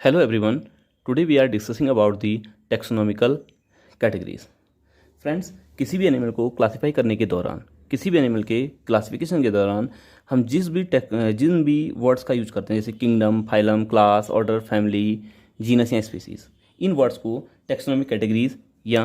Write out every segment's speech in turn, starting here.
Hello everyone. Today we are discussing about the taxonomical categories. Friends, किसी भी animal को classify करने के दौरान, किसी भी एनिमल के क्लासिफिकेशन के दौरान हम जिन भी वर्ड्स का यूज करते हैं, जैसे kingdom, phylum, class, order, family, genus या स्पीसीज, इन वर्ड्स को टैक्सोनॉमिक कैटेगरीज या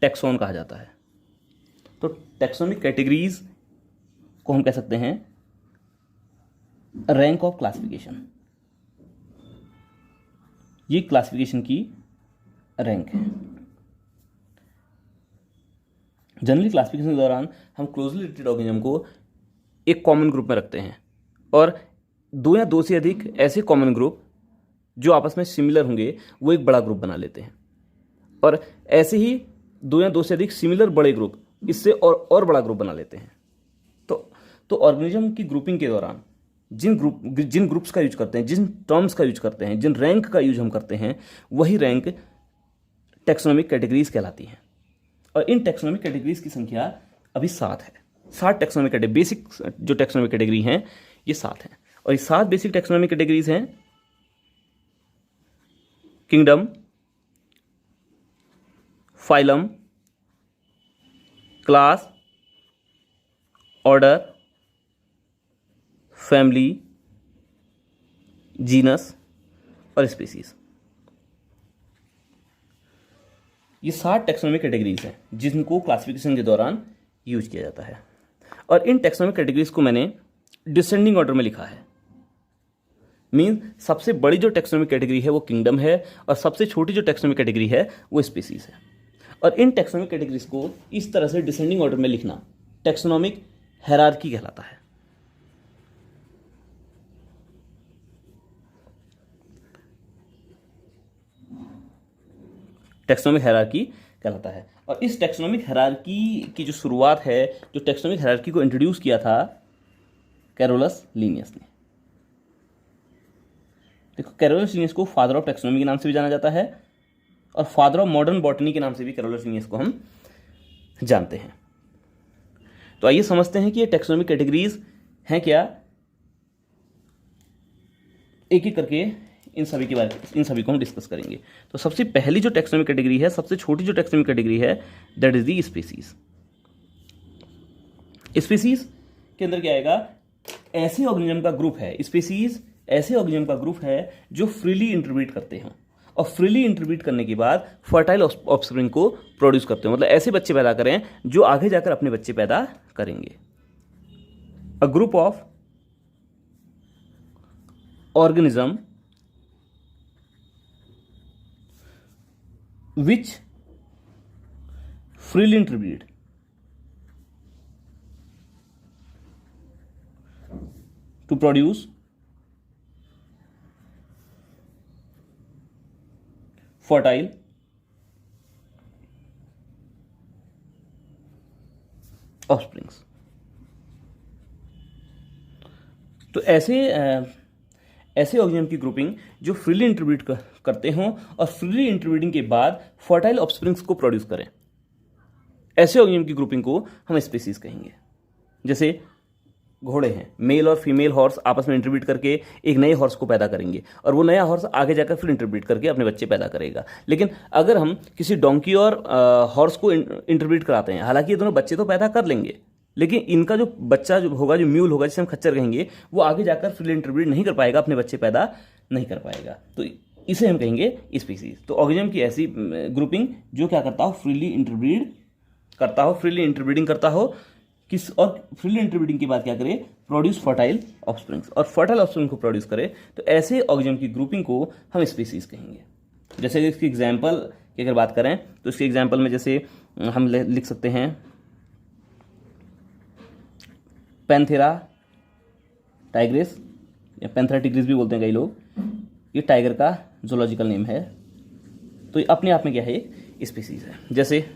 टैक्सोन कहा जाता है। तो टैक्सोनॉमिक कैटेगरीज को हम कह सकते हैं रैंक ऑफ क्लासिफिकेशन। ये क्लासिफिकेशन की रैंक है। जनरली क्लासिफिकेशन के दौरान हम क्लोजली रिलेटेड ऑर्गेनिज्म को एक कॉमन ग्रुप में रखते हैं और दो या दो से अधिक ऐसे कॉमन ग्रुप जो आपस में सिमिलर होंगे वो एक बड़ा ग्रुप बना लेते हैं, और ऐसे ही दो या दो से अधिक सिमिलर बड़े ग्रुप इससे और बड़ा ग्रुप बना लेते हैं। तो ऑर्गेनिज्म की ग्रुपिंग के दौरान जिन ग्रुप्स का यूज करते हैं, जिन टर्म्स का यूज करते हैं, जिन रैंक का यूज हम करते हैं, वही रैंक टैक्सोनॉमिक कैटेगरीज कहलाती हैं। और इन टैक्सोनॉमिक कैटेगरीज की संख्या अभी 7 है। 7 टैक्सोनॉमिक कैटेगरी, बेसिक जो टैक्सोनॉमिक कैटेगरी हैं ये 7 हैं। और ये 7 बेसिक टैक्सोनॉमिक कैटेगरीज हैं kingdom, phylum, class, order, family, genus और स्पीसीज। ये 7 टैक्सोनॉमिक कैटेगरीज हैं जिनको क्लासिफिकेशन के दौरान यूज किया जाता है। और इन टैक्सोनॉमिक कैटेगरीज को मैंने डिसेंडिंग ऑर्डर में लिखा है। मीन सबसे बड़ी जो टैक्सोनॉमिक कैटेगरी है वो किंगडम है और सबसे छोटी जो टैक्सोनॉमिक कैटेगरी है वो स्पीसीज है। और इन टैक्सोनॉमिक कैटेगरीज को इस तरह से डिसेंडिंग ऑर्डर में लिखना टैक्सोनॉमिक हायरार्की कहलाता है। टैक्सोनॉमिक हायरार्की कहलाता है। और इस टैक्सोनॉमिक हायरार्की की जो शुरुआत है, जो टैक्सोनॉमिक हायरार्की को इंट्रोड्यूस किया था कैरोलस लिनियस ने। देखो, कैरोलस लिनियस को फादर ऑफ टैक्सोनॉमी के नाम से भी जाना जाता है और फादर ऑफ मॉडर्न बॉटनी के नाम से भी कैरोलस लिनियस को हम जानते हैं। तो आइए समझते हैं कि ये टैक्सोनॉमिक कैटेगरीज हैं क्या। एक एक करके इन सभी को हम डिस्कस करेंगे। तो सबसे पहली जो टैक्सोनॉमिक कैटेगरी है, सबसे छोटी जो टैक्सोनॉमिक कैटेगरी है, that is the species. Species के अंदर क्या आएगा? ऐसे ऑर्गेनिज्म का ग्रुप है। स्पीसीज ऐसे ऑर्गेनिज्म का ग्रुप है जो फ्रीली इंटरब्रीड करते हैं और फ्रीली इंटरब्रीड करने के बाद फर्टाइल ऑफस्प्रिंग को प्रोड्यूस करते हैं। मतलब ऐसे बच्चे पैदा करें जो आगे जाकर अपने बच्चे पैदा करेंगे। A group of organism which freely interbreed to produce fertile offsprings। तो ऐसे ऑर्गेनिज्म की ग्रुपिंग जो फ्रीली इंटरब्रीड करते हों और फ्रीली इंटरब्रीडिंग के बाद फर्टाइल ऑफस्प्रिंग्स को प्रोड्यूस करें, ऐसे ऑर्गेनिज्म की ग्रुपिंग को हम स्पीसीज कहेंगे। जैसे घोड़े हैं, मेल और फीमेल हॉर्स आपस में इंटरब्रीड करके एक नए हॉर्स को पैदा करेंगे और वो नया हॉर्स आगे जाकर फिर इंटरब्रीड करके अपने बच्चे पैदा करेगा। लेकिन अगर हम किसी डोंकी और हॉर्स को इंटरब्रीड कराते हैं, हालांकि ये दोनों बच्चे तो पैदा कर लेंगे, लेकिन इनका जो बच्चा जो होगा, जो म्यूल होगा, जिसे हम खच्चर कहेंगे, वो आगे जाकर फ्रीली इंटरब्रीड नहीं कर पाएगा, अपने बच्चे पैदा नहीं कर पाएगा। तो इसे हम कहेंगे स्पीसीज। तो ऑर्गेनिज्म की ऐसी ग्रुपिंग जो क्या करता हो, फ्रीली इंटरब्रीड करता हो, फ्रीली इंटरब्रीडिंग करता हो और फ्रीली इंटरब्रीडिंग के बाद क्या करे, प्रोड्यूस फर्टाइल ऑफस्प्रिंग्स, और फर्टाइल ऑफस्प्रिंग को प्रोड्यूस करे। तो ऐसे ऑर्गेनिज्म की ग्रुपिंग को हम स्पीसीज कहेंगे। जैसे इसकी एग्जाम्पल की अगर बात करें तो इसके एग्जाम्पल में जैसे हम लिख सकते हैं पैंथेरा टाइग्रिस या पैंथेरा टिग्रिस भी बोलते हैं कई लोग। ये टाइगर का जूलॉजिकल नेम है। तो ये अपने आप में क्या है, ये स्पीसीज है। जैसे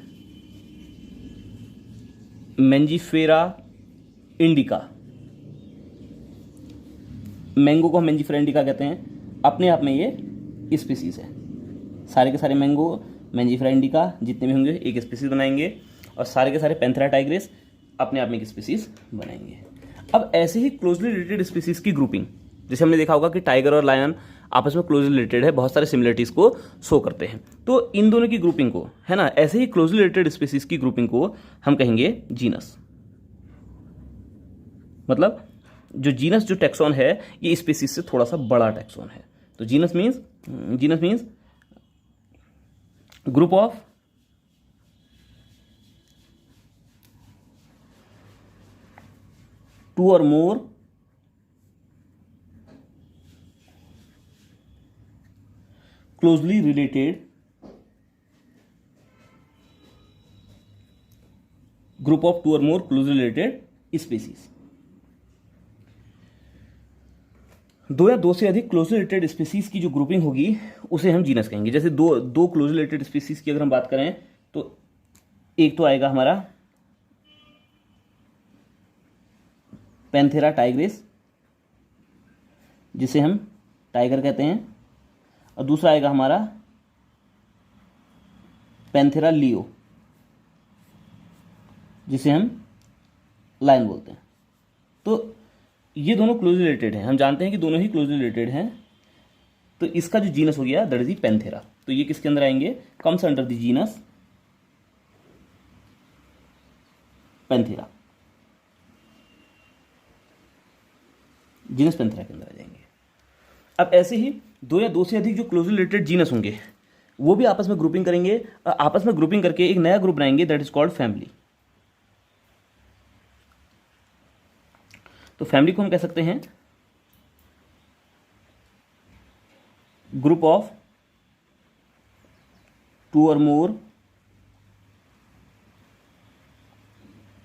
मैंजीफेरा इंडिका, मैंगो को हम मैंजीफेरा इंडिका कहते हैं, अपने आप में ये स्पीसीज है। सारे के सारे मैंगो मैंजीफेरा इंडिका जितने भी होंगे एक स्पीसीज बनाएंगे, और सारे के सारे पैंथेरा टाइग्रिस अपने आप में एक स्पीसीज बनाएंगे। अब ऐसे ही क्लोजली रिलेटेड स्पीसीज की ग्रुपिंग, जैसे हमने देखा होगा कि टाइगर और लायन आपस में क्लोजली रिलेटेड है, बहुत सारे सिमिलरिटीज को शो करते हैं। तो इन दोनों की ग्रुपिंग को, है ना, ऐसे ही क्लोजली रिलेटेड स्पीसीज की ग्रुपिंग को हम कहेंगे जीनस। मतलब जो जीनस, जो टैक्सॉन है, ये स्पीसीज से थोड़ा सा बड़ा टैक्सॉन है। तो genus means group of two or more closely related group of two or more closely related species. दो या दो से अधिक क्लोजली रिलेटेड स्पीसीज की जो ग्रुपिंग होगी उसे हम जीनस कहेंगे। जैसे दो क्लोजली रिलेटेड स्पीसीज की अगर हम बात करें तो एक तो आएगा हमारा पैंथेरा टाइग्रिस, जिसे हम टाइगर कहते हैं, और दूसरा आएगा हमारा पैंथेरा लियो, जिसे हम लायन बोलते हैं। तो ये दोनों क्लोजली रिलेटेड हैं, हम जानते हैं कि दोनों ही क्लोजली रिलेटेड हैं। तो इसका जो जीनस हो गया दैट इज दी पैंथेरा। तो ये किसके अंदर आएंगे? Comes under the genus Panthera, genus Panthera के अंदर आ जाएंगे। अब ऐसे ही दो या दो से अधिक जो क्लोजली रिलेटेड जीनस होंगे वो भी आपस में ग्रुपिंग करेंगे, और आपस में ग्रुपिंग करके एक नया ग्रुप बनाएंगे दैट इज कॉल्ड फैमिली। तो फैमिली को हम कह सकते हैं group of two or more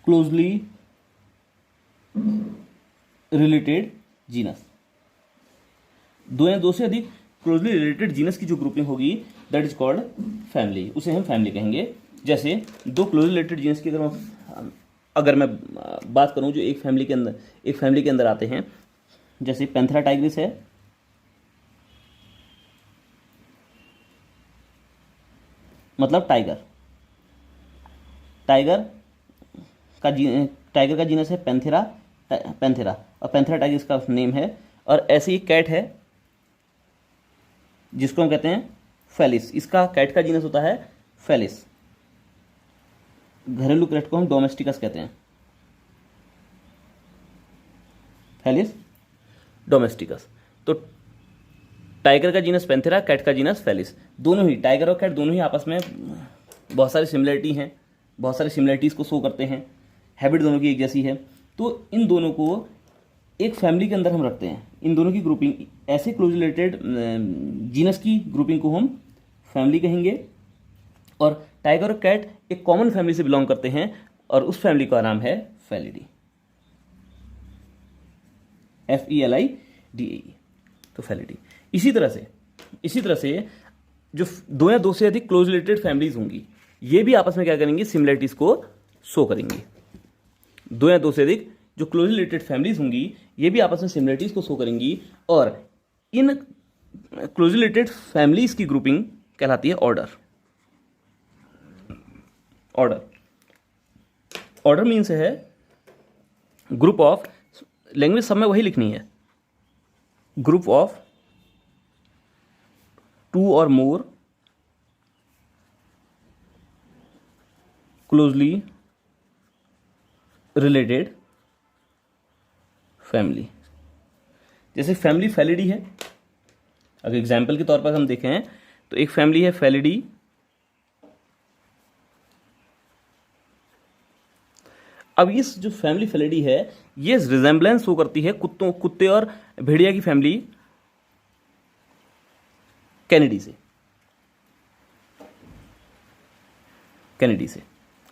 closely related genus. दो या दो से अधिक क्लोजली रिलेटेड जीनस की जो ग्रुपिंग होगी दैट इज कॉल्ड फैमिली, उसे हम फैमिली कहेंगे। जैसे दो क्लोजली रिलेटेड जीनस की अगर मैं बात करूं जो एक फैमिली के अंदर आते हैं, जैसे पैंथेरा टाइग्रिस है, मतलब टाइगर का जीनस है पैंथेरा, और पैंथेरा टाइग्रिस का नेम है। और ऐसे ही कैट है जिसको हम कहते हैं फेलिस, इसका कैट का जीनस होता है फेलिस। घरेलू कैट को हम डोमेस्टिकस कहते हैं, फेलिस डोमेस्टिकस। तो टाइगर का जीनस पैंथेरा, कैट का जीनस फेलिस। दोनों ही टाइगर और कैट दोनों ही आपस में बहुत सारी सिमिलरिटी हैं, बहुत सारी सिमिलरिटीज़ को शो करते हैं, हैबिट दोनों की एक जैसी है। तो इन दोनों को एक फैमिली के अंदर हम रखते हैं। इन दोनों की ग्रुपिंग, ऐसे क्लोज रिलेटेड जीनस की ग्रुपिंग को हम फैमिली कहेंगे। और टाइगर और कैट एक कॉमन फैमिली से बिलोंग करते हैं और उस फैमिली का नाम है फेलिडी, FELIDAE। तो फेलिडी। इसी तरह से जो दो या दो से अधिक क्लोज रिलेटेड फैमिलीज होंगी ये भी आपस में क्या करेंगी? सिमिलरिटीज को शो करेंगी। दो या दो से अधिक जो क्लोज रिलेटेड फैमिलीज होंगी ये भी आपस में सिमिलरिटीज को शो करेंगी, और इन क्लोज रिलेटेड फैमिलीज की ग्रुपिंग कहलाती है ऑर्डर। ऑर्डर मीन्स है ग्रुप ऑफ, लैंग्वेज सब में वही लिखनी है, group of two or more closely related family. जैसे फैमिली फेलिडी है, अगर एग्जाम्पल के तौर पर हम देखें तो एक फैमिली है फेलिडी, अब इस जो फैमिली फेलिडी है ये रिजेंबलेंस शो करती है कुत्ते और भेड़िया की फैमिली कैनिडी से।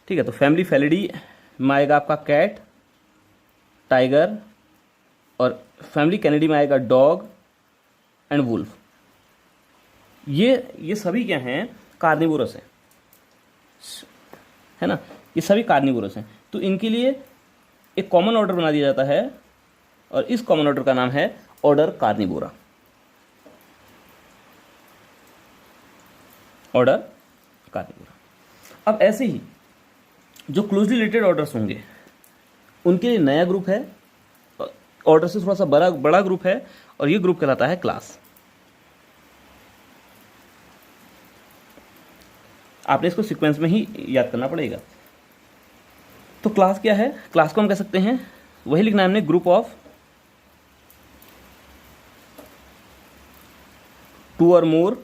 ठीक है, तो फैमिली फेलिडी में आएगा आपका कैट, टाइगर, और फैमिली कैनिडी में आएगा डॉग एंड वुल्फ। ये सभी क्या हैं? कार्निवोरस है ना, ये सभी कार्निवोरस हैं। तो इनके लिए एक कॉमन ऑर्डर बना दिया जाता है और इस कॉमन ऑर्डर का नाम है ऑर्डर कार्निवोरा। Order Carnivora. अब ऐसे ही जो क्लोजली रिलेटेड ऑर्डर्स होंगे उनके लिए नया ग्रुप है, ऑर्डर से थोड़ा सा बड़ा ग्रुप है, और ये ग्रुप कहलाता है क्लास। आपने इसको सीक्वेंस में ही याद करना पड़ेगा। तो क्लास क्या है? क्लास को हम कह सकते हैं, वही लिखना है हमने, group of two or more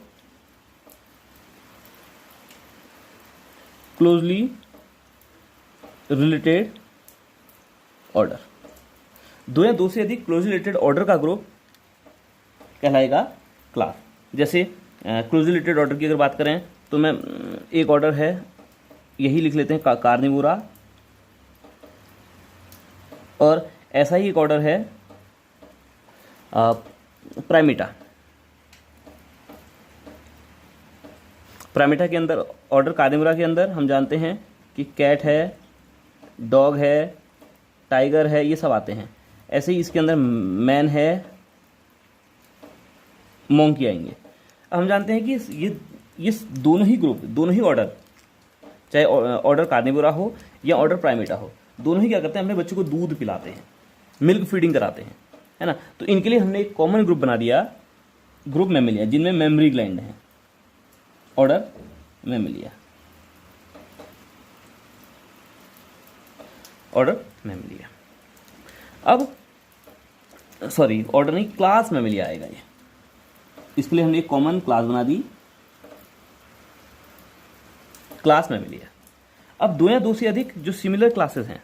closely related order. दो या दो से अधिक क्लोजली रिलेटेड ऑर्डर का ग्रुप कहलाएगा क्लास। जैसे क्लोजली रिलेटेड ऑर्डर की अगर बात करें तो मैं एक ऑर्डर है, यही लिख लेते हैं, कार्निवोरा, और ऐसा ही एक ऑर्डर है प्राइमेटा। प्राइमेटा के अंदर, ऑर्डर कार्निवोरा के अंदर हम जानते हैं कि कैट है, डॉग है, टाइगर है, ये सब आते हैं। ऐसे ही इसके अंदर मैन है, मोंकी आएंगे। अब हम जानते हैं कि ये दोनों ही ग्रुप, दोनों ही ऑर्डर, चाहे ऑर्डर कार्निवोरा हो या ऑर्डर प्राइमेटा हो, दोनों ही क्या करते हैं, अपने बच्चों को दूध पिलाते हैं, मिल्क फीडिंग कराते हैं, है ना। तो इनके लिए हमने एक कॉमन ग्रुप बना दिया, ग्रुप मैमेलिया, जिनमें मेमरी ग्लैंड है, ऑर्डर मैमेलिया, ऑर्डर मैमेलिया। अब सॉरी, ऑर्डर नहीं, क्लास मैमेलिया आएगा ये। इसके लिए हमने एक कॉमन क्लास बना दी, क्लास मैमेलिया। अब दो या दो से अधिक जो सिमिलर क्लासेस हैं,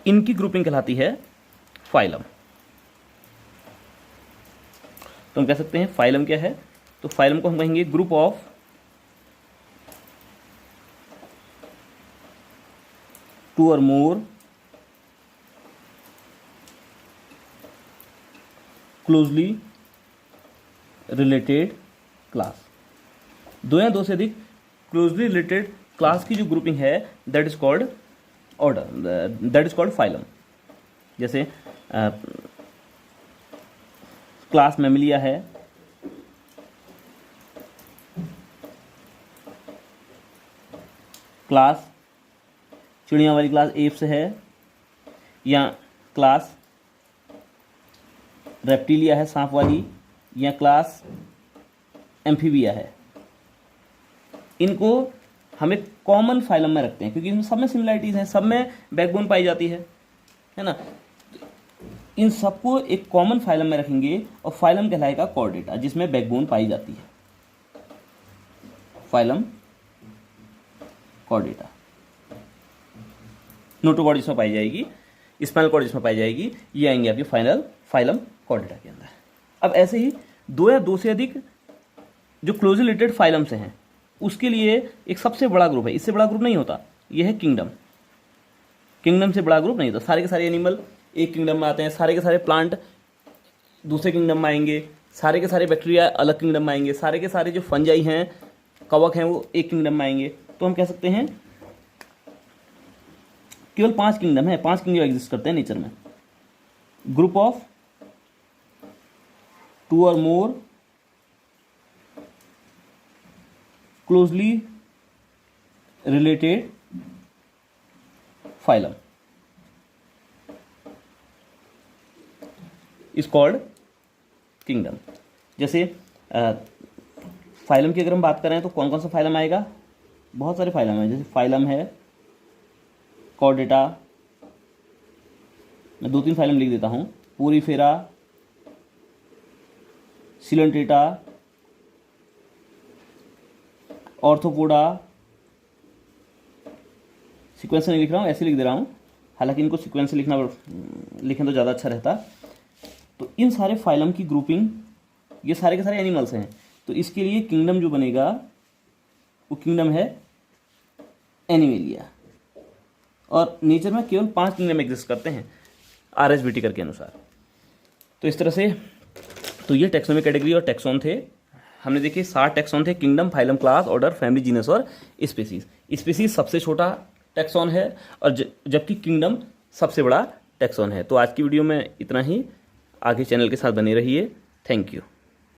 इनकी ग्रुपिंग कहलाती है फाइलम। तो हम कह सकते हैं फाइलम क्या है? तो फाइलम को हम कहेंगे group of two or more closely related class. दो या दो से अधिक क्लोजली रिलेटेड क्लास की जो ग्रुपिंग है, that is called order, that is called phylum. जैसे क्लास मैमेलिया है, क्लास चिड़िया वाली क्लास एप्स है, या क्लास रेप्टिलिया है, सांप वाली, या क्लास एम्फीबिया है। इनको हम एक कॉमन फाइलम में रखते हैं क्योंकि इनमें सब में सिमिलरिटीज हैं, सब में बैकबोन पाई जाती है ना। इन सबको एक कॉमन फाइलम में रखेंगे और फाइलम कहलाएगा कॉर्डेटा, जिसमें बैकबोन पाई जाती है। फाइलम कॉर्डेटा, नोटोकॉर्ड जिसमें पाई जाएगी, स्पाइनल कॉर्ड जिसमें पाई जाएगी, ये आएंगे आपके फाइलम कॉर्डेटा के अंदर। अब ऐसे ही दो या दो से अधिक जो क्लोजली रिलेटेड फाइलम से हैं, उसके लिए एक सबसे बड़ा ग्रुप है, इससे बड़ा ग्रुप नहीं होता, यह है किंगडम। किंगडम से बड़ा ग्रुप नहीं होता। सारे के सारे एनिमल एक किंगडम में आते हैं, सारे के सारे प्लांट दूसरे किंगडम में आएंगे, सारे के सारे बैक्टीरिया अलग किंगडम में आएंगे, सारे के सारे जो फंजाई हैं, कवक हैं, वो एक किंगडम में आएंगे। तो हम कह सकते हैं केवल 5 किंगडम है, 5 किंगडम एग्जिस्ट करते हैं नेचर में। Group of two or more closely related phylum is called kingdom. जैसे फाइलम की अगर हम बात करें तो कौन कौन सा फाइलम आएगा? बहुत सारे फाइलम है। जैसे फाइलम है कॉर्डेटा, मैं 2-3 फाइलम लिख देता हूँ, पोरीफेरा, सिलेंट्रेटा, ऑर्थोपोडा। सीक्वेंस नहीं लिख रहा हूँ, ऐसे लिख दे रहा हूँ, हालांकि इनको सीक्वेंस से लिखें तो ज़्यादा अच्छा रहता। तो इन सारे फाइलम की ग्रुपिंग, ये सारे के सारे एनिमल्स हैं, तो इसके लिए किंगडम जो बनेगा वो किंगडम है एनिमेलिया। और नेचर में केवल 5 किंगडम एग्जिस्ट करते हैं RSBT के अनुसार। तो इस तरह से तो ये टैक्सोनॉमी कैटेगरी और टैक्सॉन थे। हमने देखे 7 टैक्सॉन थे: kingdom, phylum, class, order, family, genus और स्पीसीज। स्पीसीज सबसे छोटा टैक्सॉन है और जबकि किंगडम सबसे बड़ा टैक्सॉन है। तो आज की वीडियो में इतना ही। आगे चैनल के साथ बने रहिए। Thank you.